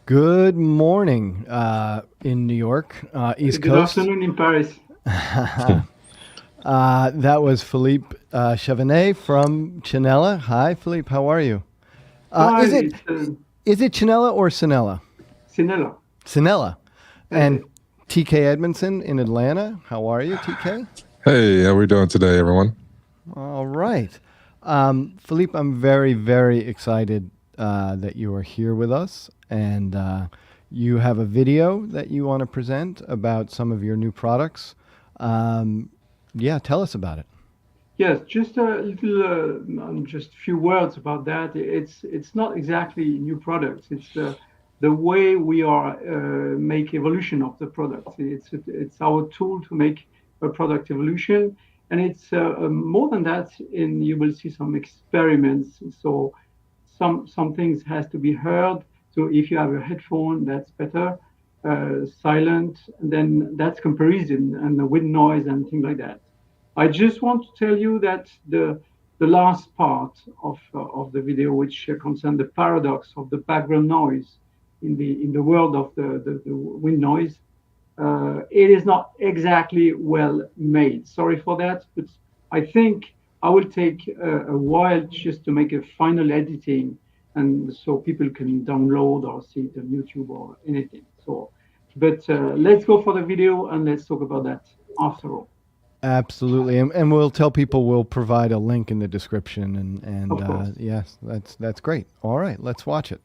Good morning in New York, East Coast. Good afternoon in Paris. That was Philippe Chenevez from Cinela. Hi, Philippe. How are you? Hi, Is it Cinela or Cinela? Cinela. Cinela. And TK Edmondson in Atlanta. How are you, TK? Hey, how are we doing today, everyone? All right. Philippe, I'm very, very excited that you are here with us. And you have a video that you want to present about some of your new products. Yeah, tell us about it. Yes, just a little, just a few words about that. It's not exactly new products. It's the way we are make evolution of the product. It's our tool to make a product evolution, and it's more than that. You will see some experiments. So some things has to be heard. So if you have a headphone, that's better. Silent, and then that's comparison and the wind noise and things like that. I just want to tell you that the last part of the video, which concerns the paradox of the background noise in the world of the wind noise, it is not exactly well made. Sorry for that, but I think I will take a while just to make a final editing, and so people can download or see it on YouTube or anything. So, but let's go for the video and let's talk about that after all. Absolutely, and we'll tell people we'll provide a link in the description, Of course. yes, that's great. All right, let's watch it.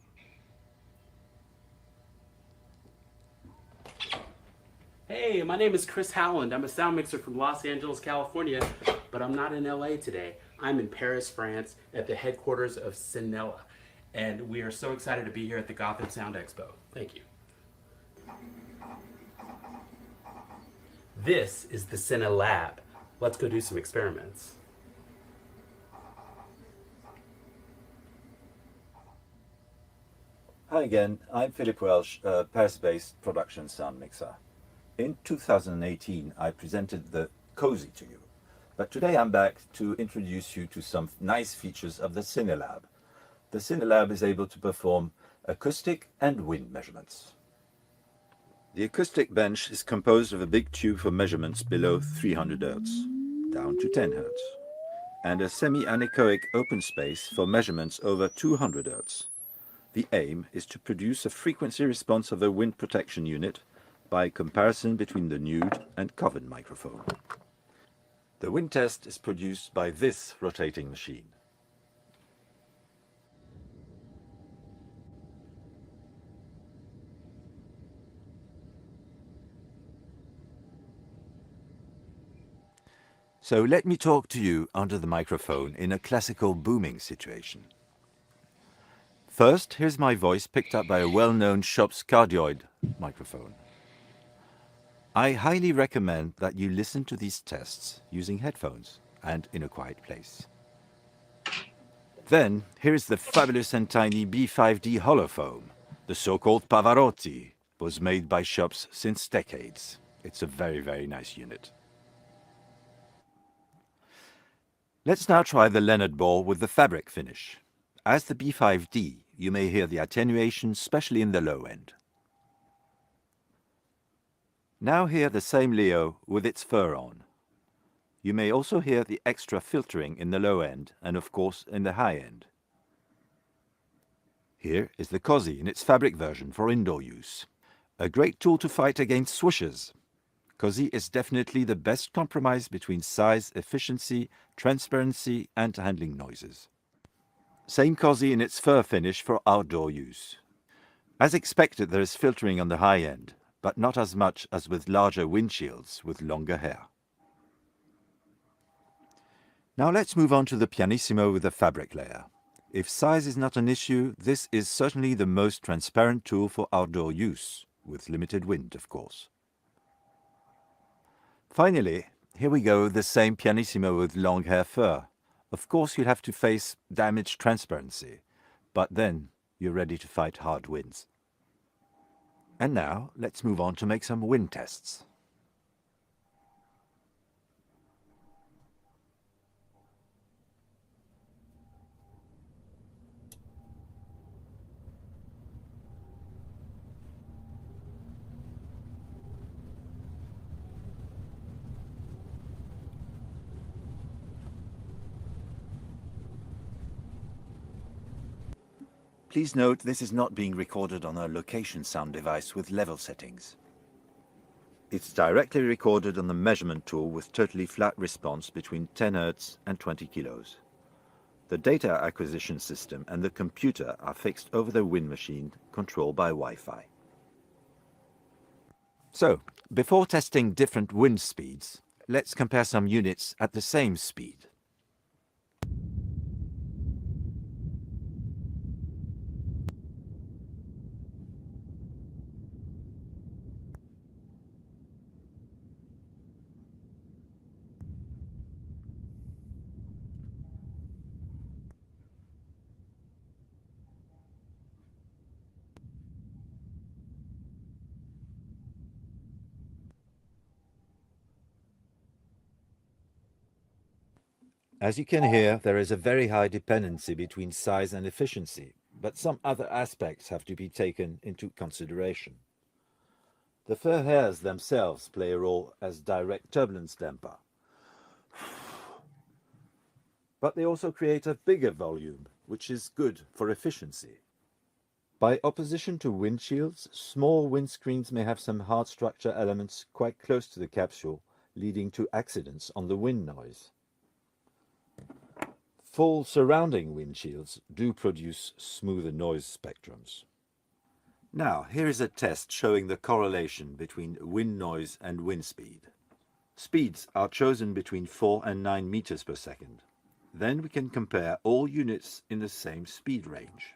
Hey, my name is Chris Howland. I'm a sound mixer from Los Angeles, California, but I'm not in LA today. I'm in Paris, France, at the headquarters of Cinela, and we are so excited to be here at the Gotham Sound Expo. Thank you. This is the Cinela lab. Let's go do some experiments. Hi again, I'm Philip Welsh, a Paris-based production sound mixer. In 2018, I presented the Cozy to you, but today I'm back to introduce you to some nice features of the Cinelab. The Cinelab is able to perform acoustic and wind measurements. The acoustic bench is composed of a big tube for measurements below 300 Hz, down to 10 Hz, and a semi-anechoic open space for measurements over 200 Hz. The aim is to produce a frequency response of the wind protection unit by comparison between the nude and covered microphone. The wind test is produced by this rotating machine. So let me talk to you under the microphone in a classical booming situation. First, here's my voice picked up by a well-known shop's cardioid microphone. I highly recommend that you listen to these tests using headphones and in a quiet place. Then, here is the fabulous and tiny B5D holophone. The so-called Pavarotti was made by shops since decades. It's a very, very nice unit. Let's now try the Leonard ball with the fabric finish. As the B5D, you may hear the attenuation, especially in the low end. Now hear the same Leo with its fur on. You may also hear the extra filtering in the low end and of course in the high end. Here is the Cozy in its fabric version for indoor use. A great tool to fight against swishers. Cozy is definitely the best compromise between size, efficiency, transparency and handling noises. Same Cozy in its fur finish for outdoor use. As expected, there is filtering on the high end, but not as much as with larger windshields with longer hair. Now let's move on to the pianissimo with the fabric layer. If size is not an issue, this is certainly the most transparent tool for outdoor use, with limited wind, of course. Finally, here we go, the same pianissimo with long hair fur. Of course, you'll have to face damaged transparency, but then you're ready to fight hard winds. And now, let's move on to make some wind tests. Please note this is not being recorded on a location sound device with level settings. It's directly recorded on the measurement tool with totally flat response between 10 Hz and 20 kilos. The data acquisition system and the computer are fixed over the wind machine, controlled by Wi-Fi. So, before testing different wind speeds, let's compare some units at the same speed. As you can hear, there is a very high dependency between size and efficiency, but some other aspects have to be taken into consideration. The fur hairs themselves play a role as direct turbulence damper, but they also create a bigger volume, which is good for efficiency. By opposition to windshields, small windscreens may have some hard structure elements quite close to the capsule, leading to accidents on the wind noise. Full surrounding windshields do produce smoother noise spectrums. Now, here is a test showing the correlation between wind noise and wind speed. Speeds are chosen between 4 and 9 meters per second. Then we can compare all units in the same speed range.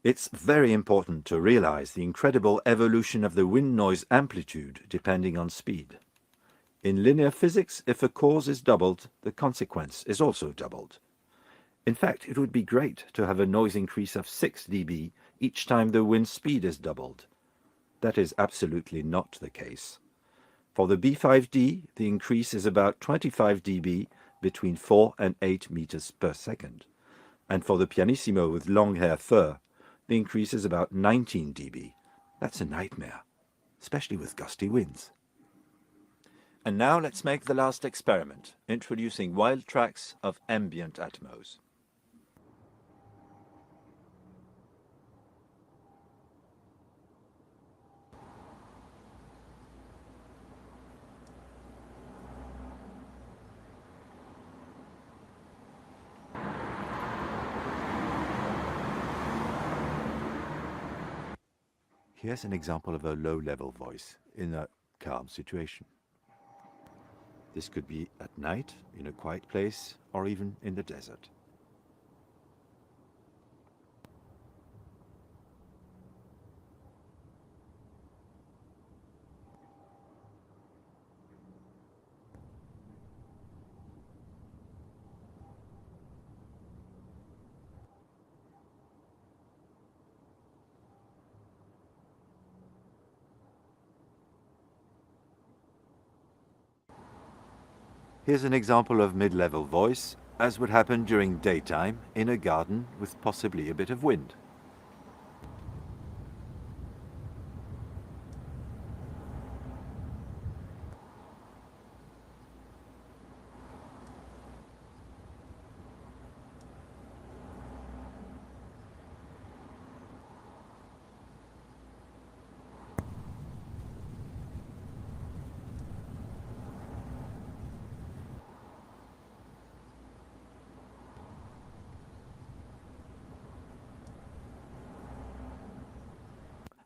It's very important to realize the incredible evolution of the wind noise amplitude depending on speed. In linear physics, if a cause is doubled, the consequence is also doubled. In fact, it would be great to have a noise increase of 6 dB each time the wind speed is doubled. That is absolutely not the case. For the B5D, the increase is about 25 dB between 4 and 8 meters per second. And for the pianissimo with long hair fur, the increase is about 19 dB. That's a nightmare, especially with gusty winds. And now let's make the last experiment, introducing wild tracks of ambient atmos. Here's an example of a low-level voice in a calm situation. This could be at night, in a quiet place, or even in the desert. Here's an example of mid-level voice, as would happen during daytime in a garden with possibly a bit of wind.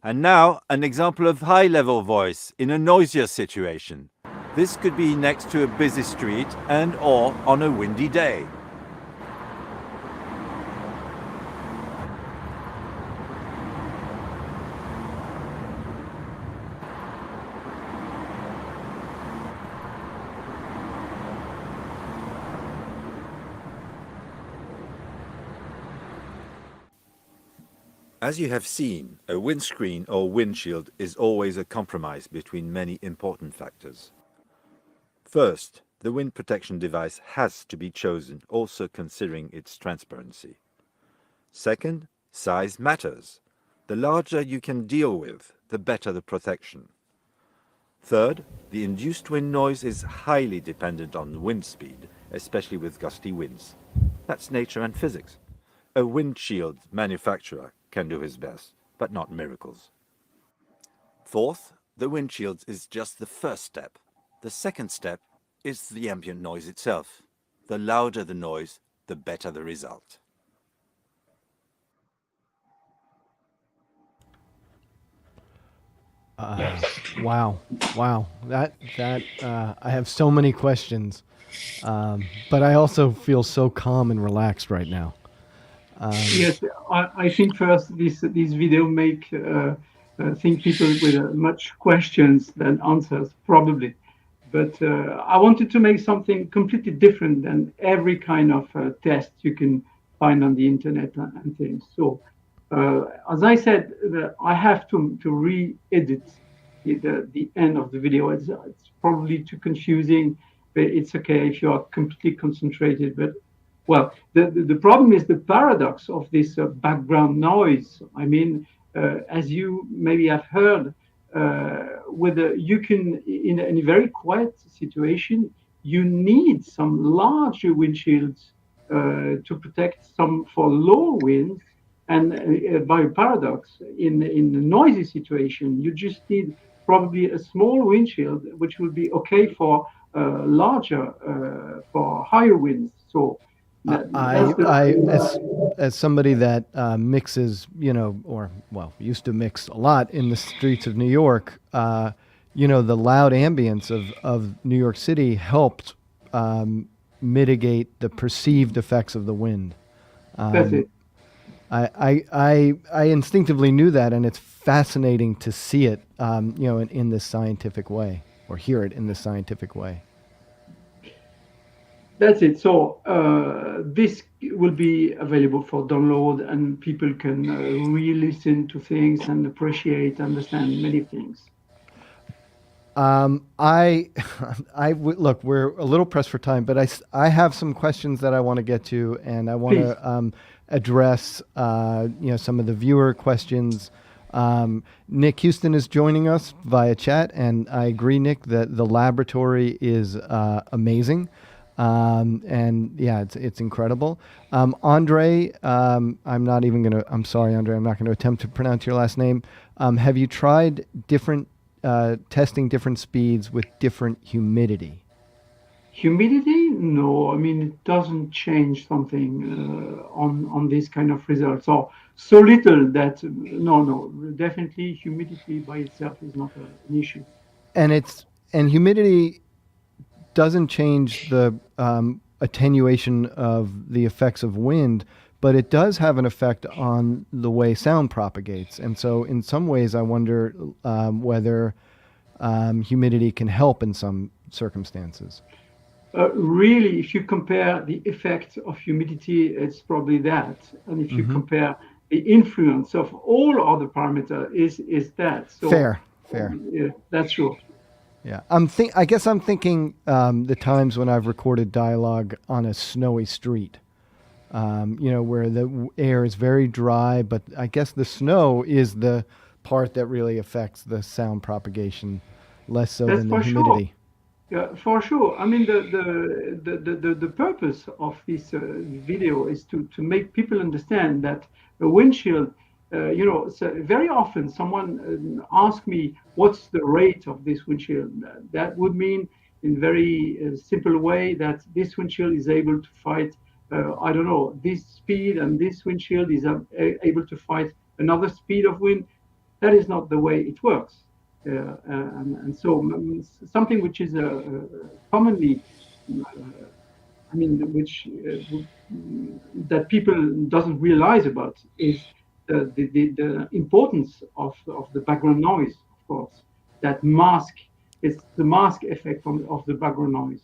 And now, an example of high-level voice in a noisier situation. This could be next to a busy street and or on a windy day. As you have seen, a windscreen or windshield is always a compromise between many important factors. First, the wind protection device has to be chosen, also considering its transparency. Second, size matters. The larger you can deal with, the better the protection. Third, the induced wind noise is highly dependent on wind speed, especially with gusty winds. That's nature and physics. A windshield manufacturer can do his best, but not miracles. Fourth, the windshield is just the first step. The second step is the ambient noise itself. The louder the noise, the better the result. Wow. I have so many questions, but I also feel so calm and relaxed right now. Yes, I think first this video think people with much questions than answers probably, but I wanted to make something completely different than every kind of test you can find on the internet and things. So as I said, I have to re-edit the end of the video. It's probably too confusing, but it's okay if you are completely concentrated. But well, the problem is the paradox of this background noise. I mean, as you maybe have heard, whether you can, in a very quiet situation, you need some larger windshields to protect some for low winds. And by paradox, in a noisy situation, you just need probably a small windshield, which will be okay for larger, for higher winds. So as somebody that mixes, used to mix a lot in the streets of New York, the loud ambience of New York City helped mitigate the perceived effects of the wind. That's it. I instinctively knew that, and it's fascinating to see it, in this scientific way, or hear it in this scientific way. That's it. So this will be available for download, and people can re-listen to things and appreciate, understand many things. I, look. We're a little pressed for time, but I have some questions that I want to get to, and I want Please. to address, some of the viewer questions. Nick Houston is joining us via chat, and I agree, Nick, that the laboratory is amazing, and yeah, it's incredible. Andre, I'm sorry, Andre, I'm not going to attempt to pronounce your last name. Have you tried testing different speeds with different humidity? Humidity? No, I mean it doesn't change something on this kind of results. Or so little that no, definitely humidity by itself is not an issue. And humidity doesn't change the attenuation of the effects of wind, but it does have an effect on the way sound propagates. And so, in some ways, I wonder whether humidity can help in some circumstances. Really, if you compare the effect of humidity, it's probably that. And if you Mm-hmm. compare the influence of all other parameters, is that. So Fair. yeah, that's true. Yeah, I guess I'm thinking the times when I've recorded dialogue on a snowy street, where the air is very dry, but I guess the snow is the part that really affects the sound propagation, less so That's than the for sure. humidity. Yeah, for sure. I mean, the purpose of this video is to make people understand that a windshield, so very often someone asks me, what's the rate of this windshield? That would mean, in very simple way, that this windshield is able to fight, I don't know, this speed, and this windshield is able to fight another speed of wind. That is not the way it works. And so something which is commonly, I mean, which that people doesn't realize about is the importance of the background noise, of course. That mask is the mask effect of the background noise.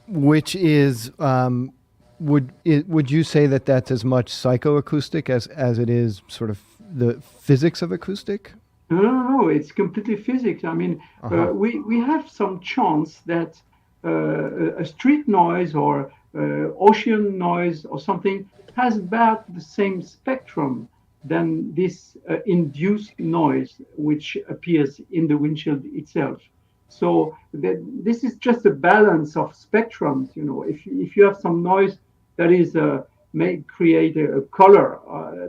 Which is, would you say that that's as much psychoacoustic as it is sort of the physics of acoustic? No, it's completely physics. I mean, Uh-huh. we have some chance that a street noise or ocean noise or something has about the same spectrum than this induced noise which appears in the windshield itself. So this is just a balance of spectrums. If you have some noise that is may create a color,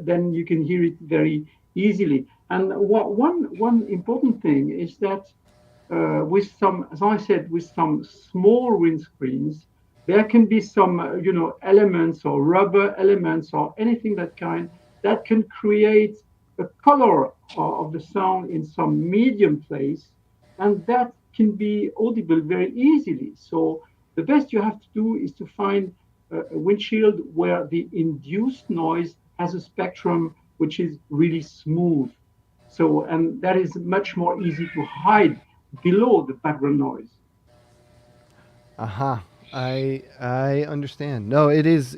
then you can hear it very easily. And one important thing is that with some, as I said, with some small windscreens, there can be some elements or rubber elements or anything that can create a color of the sound in some medium place, and that can be audible very easily. So the best you have to do is to find a windshield where the induced noise has a spectrum which is really smooth. So, and that is much more easy to hide below the background noise. Aha. I understand. No, it is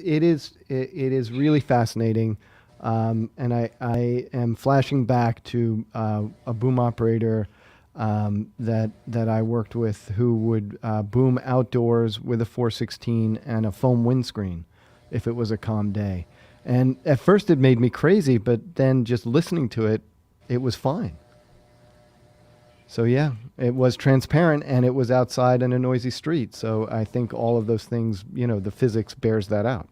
really fascinating, and I am flashing back to a boom operator that I worked with who would boom outdoors with a 416 and a foam windscreen if it was a calm day, and at first it made me crazy, but then just listening to it, it was fine. So yeah, it was transparent and it was outside in a noisy street. So I think all of those things, the physics bears that out.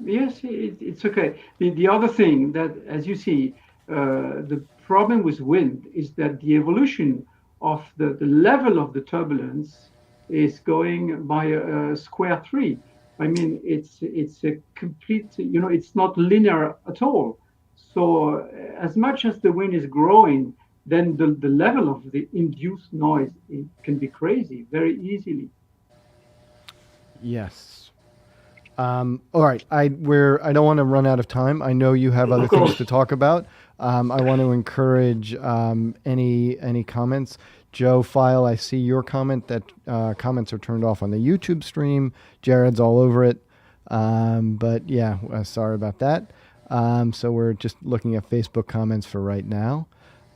Yes, it's okay. The other thing that, as you see, the problem with wind is that the evolution of the level of the turbulence is going by a square three. I mean, it's a complete, it's not linear at all. So as much as the wind is growing, then the level of the induced noise, it can be crazy very easily. Yes. All right, I don't want to run out of time. I know you have other things to talk about. I want to encourage any comments. Joe File, I see your comment that comments are turned off on the YouTube stream. Jared's all over it. But yeah, sorry about that. So we're just looking at Facebook comments for right now.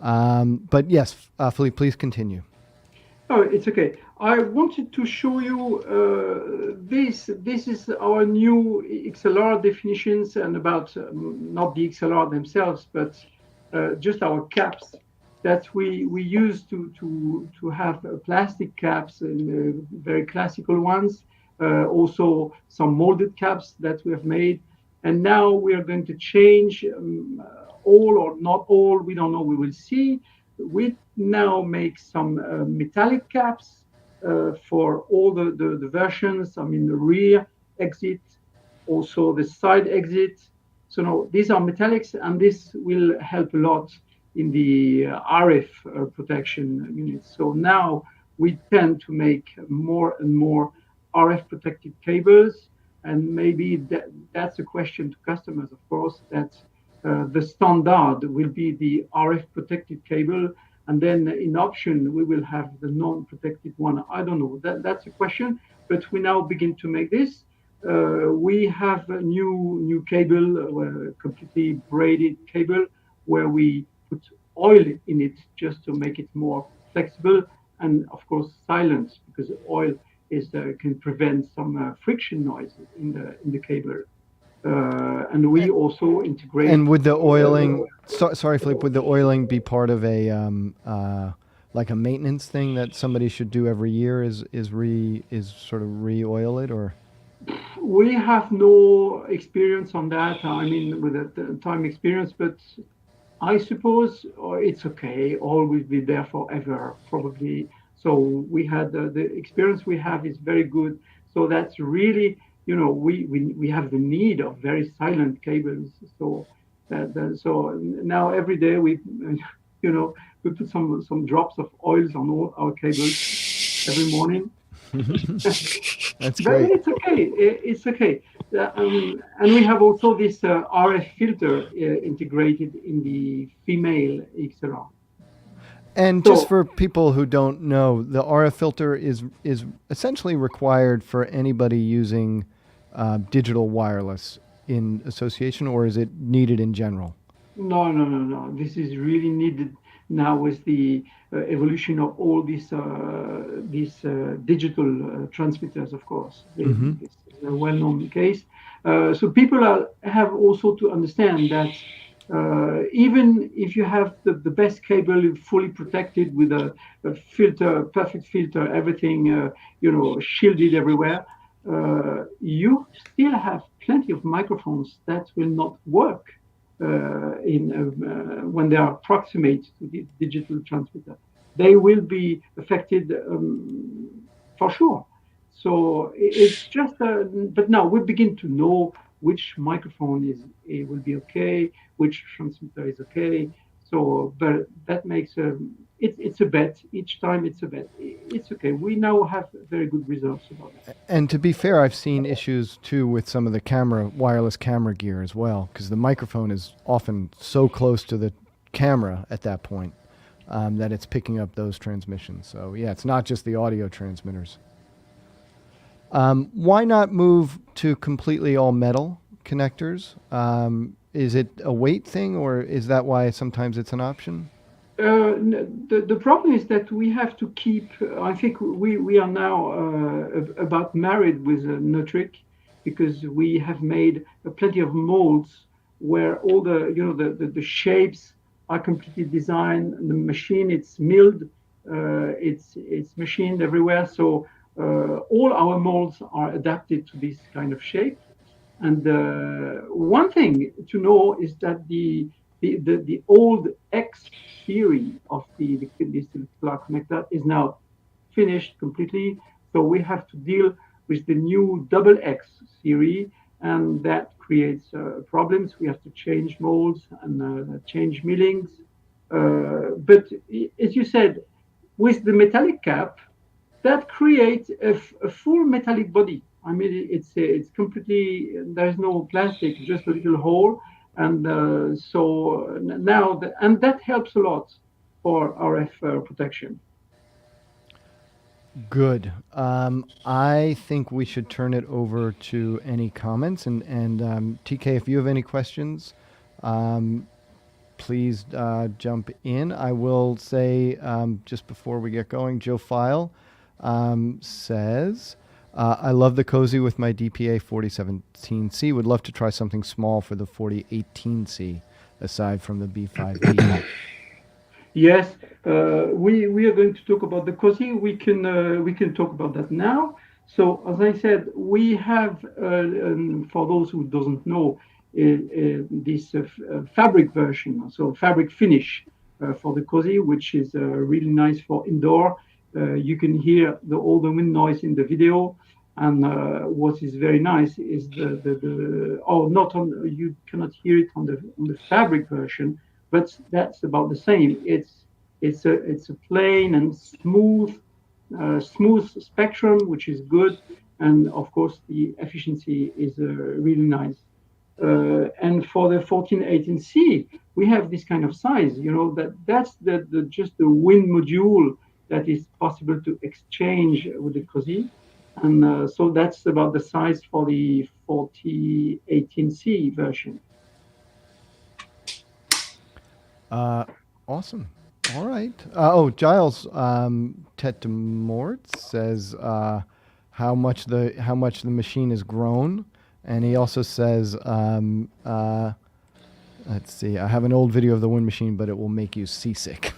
But yes, Philippe, please continue. Oh, it's okay. I wanted to show you this. This is our new XLR definitions and about not the XLR themselves, but just our caps that we use to have plastic caps and very classical ones. Also some molded caps that we have made. And now we are going to change all or not all. We don't know. We will see. We now make some metallic caps for all the versions. I mean, the rear exit, also the side exit. So no, these are metallics, and this will help a lot in the RF protection units. So now we tend to make more and more RF protected cables, and maybe that's a question to customers, of course, that the standard will be the RF protected cable, and then in option we will have the non-protected one. I don't know. That's a question, but we now begin to make this. We have a new cable, completely braided cable, where we put oil in it just to make it more flexible and, of course, silent, because oil can prevent some friction noise in the cable. And we also integrate. And would the oiling? Sorry, Philippe. Would the oiling be part of a like a maintenance thing that somebody should do every year? Is sort of re-oil it, or? We have no experience on that. I mean, with the time experience, but I suppose it's okay. Oil will be there forever, probably. So we had the experience we have is very good. So that's really, we have the need of very silent cables. So so now every day we put some drops of oils on all our cables every morning. That's But great. it's okay. It's okay. And we have also this RF filter integrated in the female XLR. And just for people who don't know, the RF filter is essentially required for anybody using digital wireless in association, or is it needed in general? No. This is really needed now with the evolution of all these digital transmitters, of course. This is a well-known case. So people have also to understand that even if you have the best cable fully protected with a filter, perfect filter, everything shielded everywhere, you still have plenty of microphones that will not work when they are approximate to the digital transmitter. They will be affected for sure. So it's just, but now we begin to know which microphone will be okay, which transmitter is okay. So, but that makes it's a bet. Each time it's a bet. It's okay. We now have very good results about it. And to be fair, I've seen issues too with some of the wireless camera gear as well, because the microphone is often so close to the camera at that point that it's picking up those transmissions. So yeah, it's not just the audio transmitters. Why not move to completely all metal connectors? Is it a weight thing, or is that why sometimes it's an option? The problem is that we have to keep. I think we are now about married with Nutric, because we have made plenty of molds where all the shapes are completely designed. The machine, it's milled, it's machined everywhere. So all our molds are adapted to this kind of shape. And one thing to know is that the old X series of this clock connector is now finished completely. So we have to deal with the new double X series, and that creates problems. We have to change molds and change millings. But as you said, with the metallic cap, that creates a full metallic body. I mean, it's completely, there's no plastic, just a little hole, and now and that helps a lot for RF protection. Good. I think we should turn it over to any comments, and TK, if you have any questions, um, please jump in. I will say just before we get going, Joe File says, I love the cozy with my DPA 4017C. Would love to try something small for the 4018C aside from the B5B. Yes, we are going to talk about the cozy. We can talk about that now. So as I said, we have for those who doesn't know this fabric version, so fabric finish for the cozy, which is really nice for indoor. You can hear all the wind noise in the video, and what is very nice is the oh, not on, you cannot hear it on the fabric version, but that's about the same. It's a plain and smooth spectrum, which is good, and of course the efficiency is really nice. And for the 1418C, we have this kind of size. That's the just the wind module that is possible to exchange with the COSI, and so that's about the size for the 4018C version. Awesome. All right. Oh, Giles Tetemort says how much the machine has grown, and he also says, let's see, I have an old video of the wind machine, but it will make you seasick.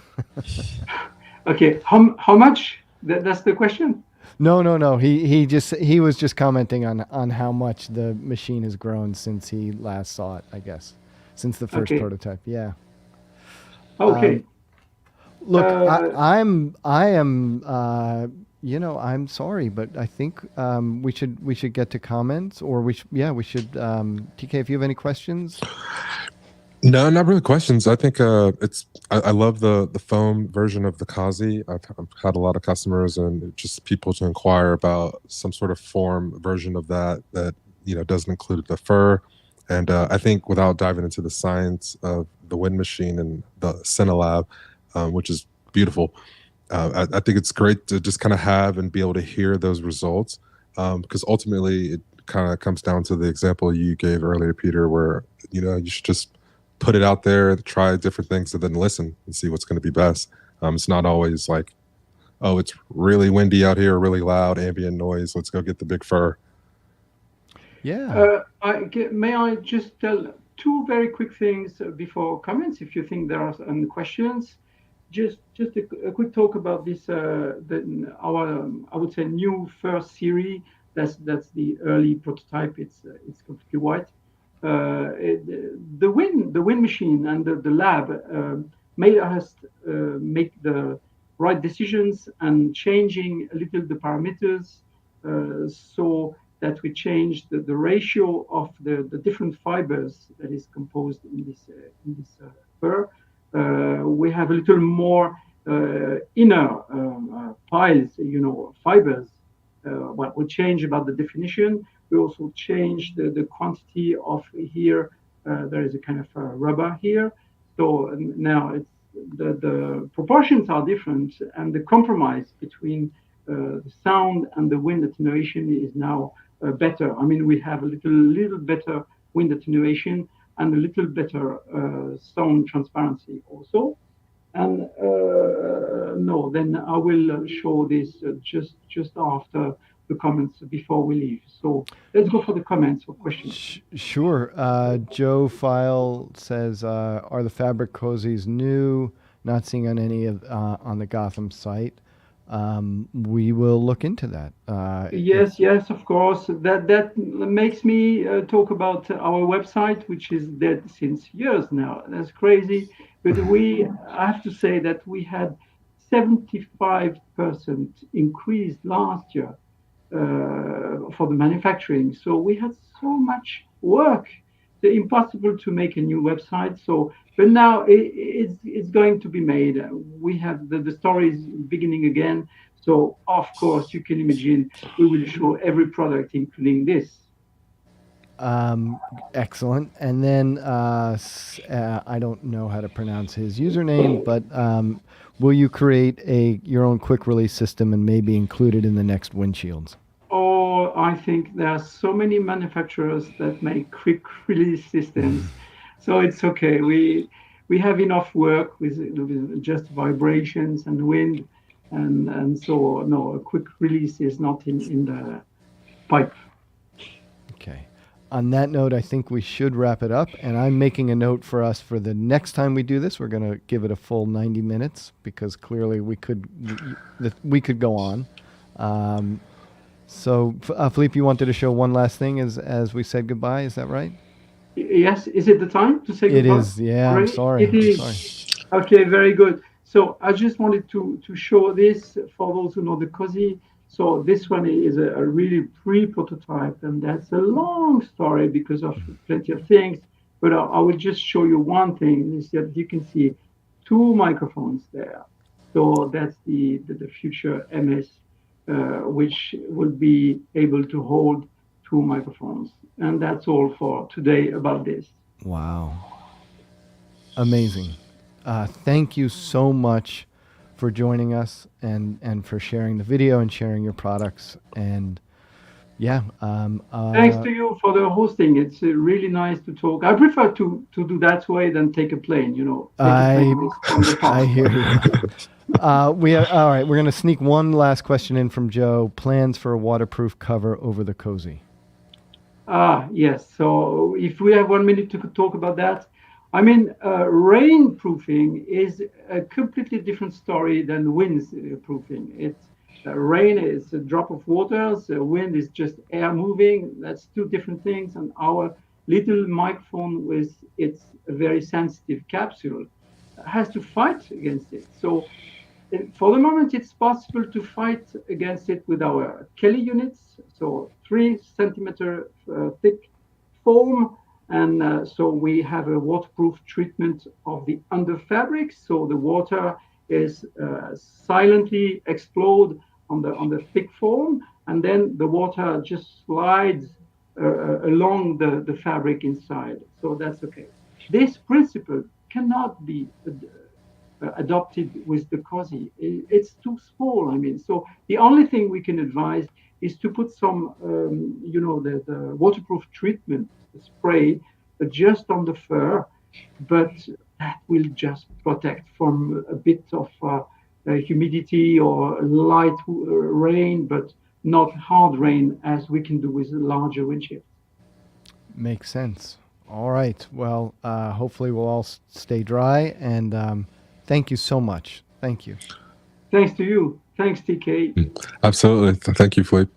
Okay, how much? That's the question. No. He was just commenting on how much the machine has grown since he last saw it. I guess since the first Okay. prototype. Yeah. Okay. Look, Uh, I am, I'm sorry, but I think we should get to comments, or we should. TK, if you have any questions. No, not really questions. I think I love the foam version of the Kazi. I've had a lot of customers and just people to inquire about some sort of form version of that doesn't include the fur. And I think without diving into the science of the wind machine and the Cinela, which is beautiful, I think it's great to just kind of have and be able to hear those results, because ultimately it kind of comes down to the example you gave earlier, Peter, where you should just put it out there, try different things, and then listen and see what's going to be best. It's not always like, oh, it's really windy out here, really loud ambient noise. Let's go get the big fur. Yeah. may I just tell two very quick things before comments, if you think there are any questions? Just a quick talk about this, our I would say new first series. That's the early prototype. It's completely white. The wind machine and the lab made us make the right decisions and changing a little the parameters, so that we change the ratio of the different fibers that is composed in this fur. We have a little more inner piles, fibers. What we change about the definition. We also change the quantity of here. There is a kind of rubber here. So now the proportions are different, and the compromise between the sound and the wind attenuation is now better. I mean, we have a little better wind attenuation and a little better sound transparency also. And no, then I will show this just after the comments before we leave. So let's go for the comments or questions. Sure. Joe File says, "Are the fabric cozies new? Not seeing on any of on the Gotham site. We will look into that." Yes, of course. That makes me talk about our website, which is dead since years now. That's crazy. But I have to say that we had 75% increase last year for the manufacturing. So we had so much work. It's impossible to make a new website. So, but now it's going to be made. We have the story is beginning again. So of course you can imagine we will show every product, including this. Excellent. And then I don't know how to pronounce his username, but will you create your own quick release system and maybe include it in the next windshields? Or I think there are so many manufacturers that make quick release systems, so it's okay. We have enough work with just vibrations and wind, and so no, a quick release is not in the pipe. Okay. On that note, I think we should wrap it up. And I'm making a note for us for the next time we do this. We're going to give it a full 90 minutes because clearly we could go on. So, Philippe, you wanted to show one last thing as we said goodbye. Is that right? Yes, is it the time to say It goodbye? is. Yeah, I'm Already? sorry. It I'm is. sorry. Okay, very good. So I just wanted to show this for those who know the Cozy. So this one is a really pre-prototype, and that's a long story because of plenty of things. But I will just show you one thing is that you can see two microphones there. So that's the future MS, which will be able to hold two microphones. And that's all for today about this. Wow. Amazing. Thank you so much for joining us and for sharing the video and sharing your products. And yeah. Thanks to you for the hosting. It's really nice to talk. I prefer to do that way than take a plane, you know. Take a plane is from the I farm. hear you. All right. We're going to sneak one last question in from Joe. Plans for a waterproof cover over the Cozy? Yes. So if we have 1 minute to talk about that, I mean, rainproofing is a completely different story than windproofing. Rain is a drop of water, so wind is just air moving. That's two different things. And our little microphone with its very sensitive capsule has to fight against it. So for the moment, it's possible to fight against it with our Kelly units, so 3 centimeter thick foam. And so we have a waterproof treatment of the under fabric. So the water is silently explode on the thick foam, and then the water just slides along the fabric inside. So that's okay. This principle cannot be adopted with the Cozy. It's too small. I mean, so the only thing we can advise is to put some, the waterproof treatment spray just on the fur, but that will just protect from a bit of humidity or light rain, but not hard rain as we can do with a larger windshield. Makes sense. All right. Well, hopefully we'll all stay dry. And thank you so much. Thank you. Thanks to you. Thanks, TK. Absolutely. Thank you, Philippe.